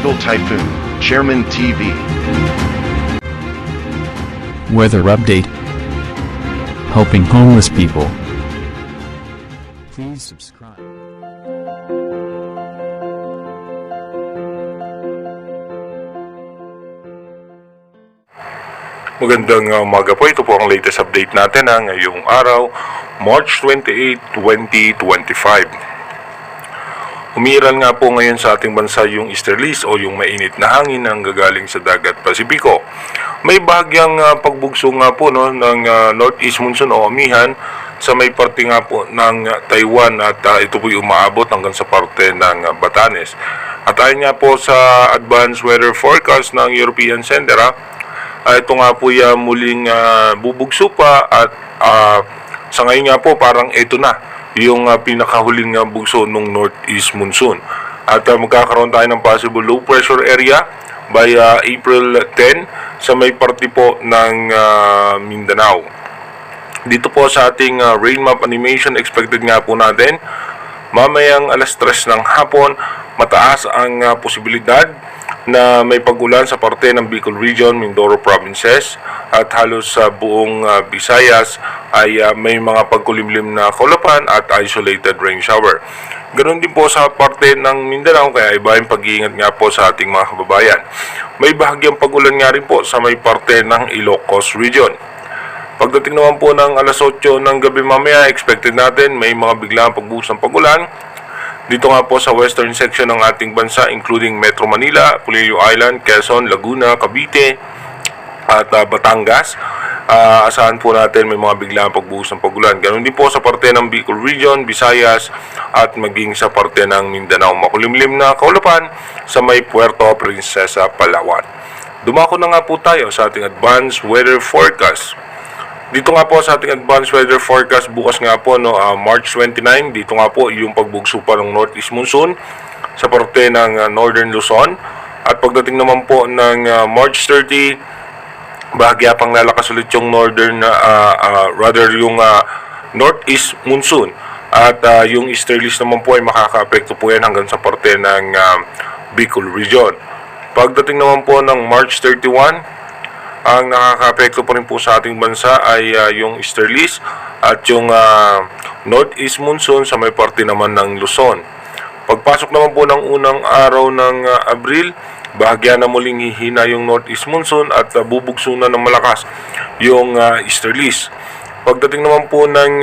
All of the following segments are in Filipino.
Tropical Typhoon, Chairman TV. Weather update. Helping homeless people. Please subscribe. Magandang umaga po. Ito po ang latest update natin ngayong araw, March 28, 2025. Umiiral nga po ngayon sa ating bansa yung easterlies o yung mainit na hangin na gagaling sa dagat Pasipiko. May bahagyang pagbugso nga po ng northeast monsoon o amihan sa may parte nga po ng Taiwan at ito po yung umaabot hanggang sa parte ng Batanes. At ayon nga po sa advanced weather forecast ng European Center, ito nga po yung muling bubugso pa at sa ngayon nga po parang ito na yung pinakahuling bugso ng northeast monsoon. At magkakaroon tayo ng possible low pressure area by April 10 sa may parte po ng Mindanao. Dito po sa ating rain map animation, expected nga po natin mamayang alas 3 ng hapon, mataas ang posibilidad na may pag-ulan sa parte ng Bicol Region, Mindoro Provinces at halos sa buong Visayas ay may mga pagkulimlim na kaulapan at isolated rain shower. Ganon din po sa parte ng Mindanao, kaya iba yung pag-iingat nga po sa ating mga kababayan. May bahagyang pag-ulan nga rin po sa may parte ng Ilocos Region. Pagdating naman po ng alas 8 ng gabi mamaya, expected natin may mga biglang pagbuhos ng pag-ulan dito nga po sa western section ng ating bansa, including Metro Manila, Pulilio Island, Quezon, Laguna, Cavite at Batangas. Asahan po natin may mga biglang pagbuhos ng pag-ulan. Ganon din po sa parte ng Bicol Region, Visayas at maging sa parte ng Mindanao. Makulimlim na kaulapan sa may Puerto Princesa, Palawan. Dumako na nga po tayo sa ating advanced weather forecast. Dito nga po sa ating advanced weather forecast bukas nga po March 29, dito nga po yung pagbugso pa ng northeast monsoon sa parte ng northern Luzon. At pagdating naman po ng March 30, bahagya pang lalakas ulit yung northern yung northeast monsoon. At yung easterlies naman po ay makaka-apekto po yan hanggang sa parte ng Bicol Region. Pagdating naman po ng March 31, ang nakaka-apekto pa rin po sa ating bansa ay yung easterlies at yung northeast monsoon sa may parte naman ng Luzon. Pagpasok naman po ng unang araw ng Abril, bahagya na muling hihina yung northeast monsoon at bubugso na ng malakas yung easterlies. Pagdating naman po ng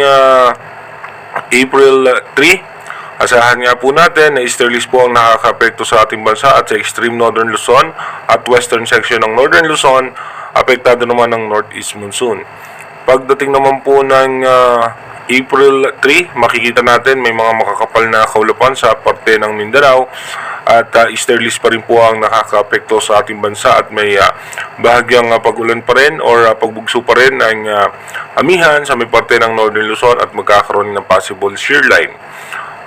April 3, asahan nga po natin na easterlies po ang nakaka-apekto sa ating bansa at sa extreme northern Luzon at western section ng northern Luzon, apektado naman ng northeast monsoon. Pagdating naman po ng April 3, makikita natin may mga makakapal na kaulapan sa parte ng Mindanao at easterlies pa rin po ang nakaka-apekto sa ating bansa at may bahagyang pag-ulan pa rin or pagbugso pa rin ng amihan sa may parte ng northern Luzon at magkakaroon ng possible shear line.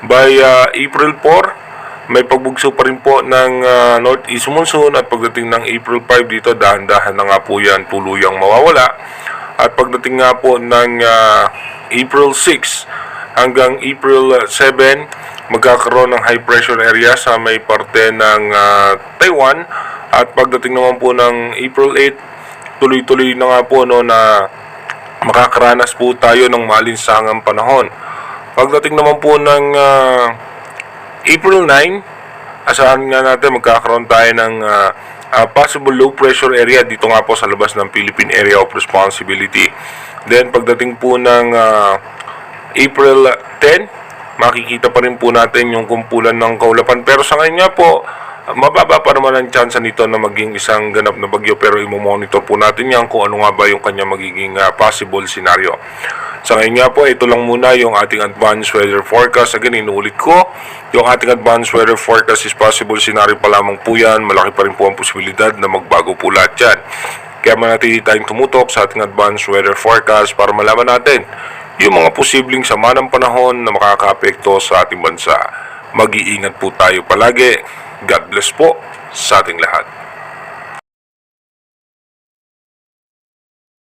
By April 4, may pagbugso pa rin po ng northeast monsoon at pagdating ng April 5 dito, dahan-dahan na nga po yan tuluyang mawawala. At pagdating nga po ng April 6 hanggang April 7, magkakaroon ng high pressure area sa may parte ng Taiwan. At pagdating naman po ng April 8, tuloy-tuloy na nga po na makakaranas po tayo ng malinsangang panahon. Pagdating naman po ng April 9, asahan nga natin magkakaroon tayo ng possible low pressure area dito nga po sa labas ng Philippine Area of Responsibility. Then pagdating po ng April 10, makikita pa rin po natin yung kumpulan ng kaulapan. Pero sa ngayon nga po, mababa pa naman ang chance nito na maging isang ganap na bagyo, pero i-monitor po natin yan kung ano nga ba yung kanya magiging possible scenario. Sa ngayon nga po, ito lang muna yung ating advanced weather forecast. Again, inuulit ko, yung ating advanced weather forecast is possible scenario pa lamang po yan. Malaki pa rin po ang posibilidad na magbago po lahat yan. Kaya manatili tayong tumutok sa ating advanced weather forecast para malaman natin yung mga posibleng sama ng panahon na makaka-apekto sa ating bansa. Mag-iingat po tayo palagi. God bless po sa ating lahat.